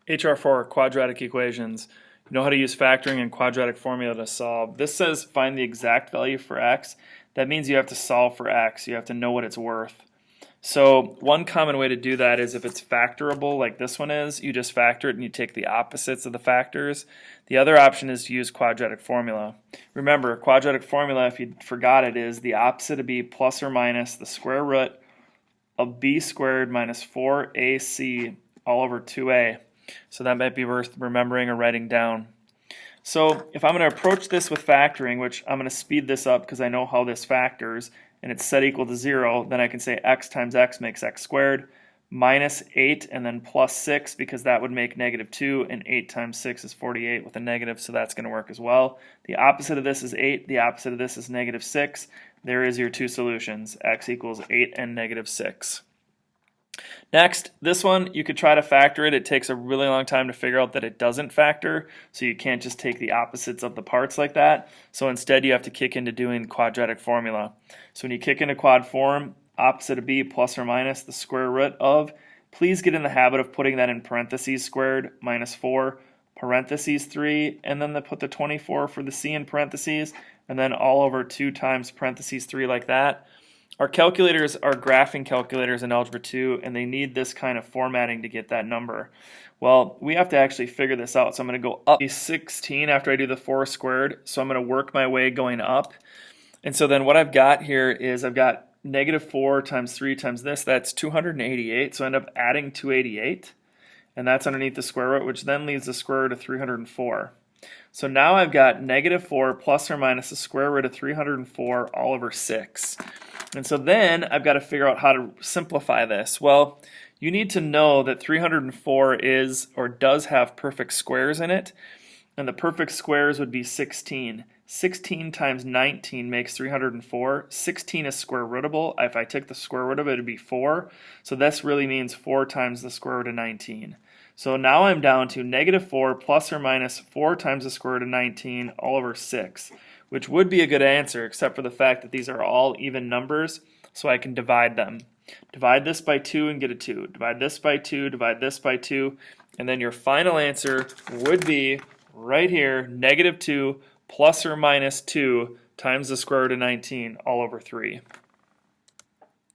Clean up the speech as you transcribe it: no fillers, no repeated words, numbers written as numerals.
HR4 quadratic equations. You know how to use factoring and quadratic formula to solve. This says find the exact value for x. That means you have to solve for x. You have to know what it's worth. So one common way to do that is if it's factorable like this one is, you just factor it and you take the opposites of the factors. The other option is to use quadratic formula. Remember, quadratic formula, if you forgot it, is the opposite of b plus or minus the square root of b squared minus 4ac all over 2a. So that might be worth remembering or writing down. So if I'm going to approach this with factoring, which I'm going to speed this up because I know how this factors, and it's set equal to 0, then I can say x times x makes x squared, minus 8 and then plus 6 because that would make negative 2, and 8 times 6 is 48 with a negative, so that's going to work as well. The opposite of this is 8, the opposite of this is negative 6. There is your two solutions, x equals 8 and negative 6. Next, this one, you could try to factor it. It takes a really long time to figure out that it doesn't factor, so you can't just take the opposites of the parts like that. So instead, you have to kick into doing quadratic formula. So when you kick into quad form, opposite of b plus or minus the square root of, please get in the habit of putting that in parentheses squared, minus 4, parentheses 3, and then put the 24 for the c in parentheses, and then all over 2 times parentheses 3 like that. Our calculators are graphing calculators in Algebra 2, and they need this kind of formatting to get that number. Well, we have to actually figure this out, so I'm going to go up 16 after I do the 4 squared, so I'm going to work my way going up. And so then what I've got here is I've got negative 4 times 3 times this, that's 288, so I end up adding 288, and that's underneath the square root, which then leaves the square root of 304. So now I've got negative 4 plus or minus the square root of 304 all over 6. And so then I've got to figure out how to simplify this. Well, you need to know that 304 is or does have perfect squares in it, and the perfect squares would be 16. 16 times 19 makes 304. 16 is square rootable. If I took the square root of it, it would be 4. So this really means 4 times the square root of 19. So now I'm down to negative 4 plus or minus 4 times the square root of 19 all over 6, which would be a good answer except for the fact that these are all even numbers, so I can divide them. Divide this by 2 and get a 2. Divide this by 2, divide this by 2, and then your final answer would be right here, negative 2 plus or minus 2 times the square root of 19 all over 3.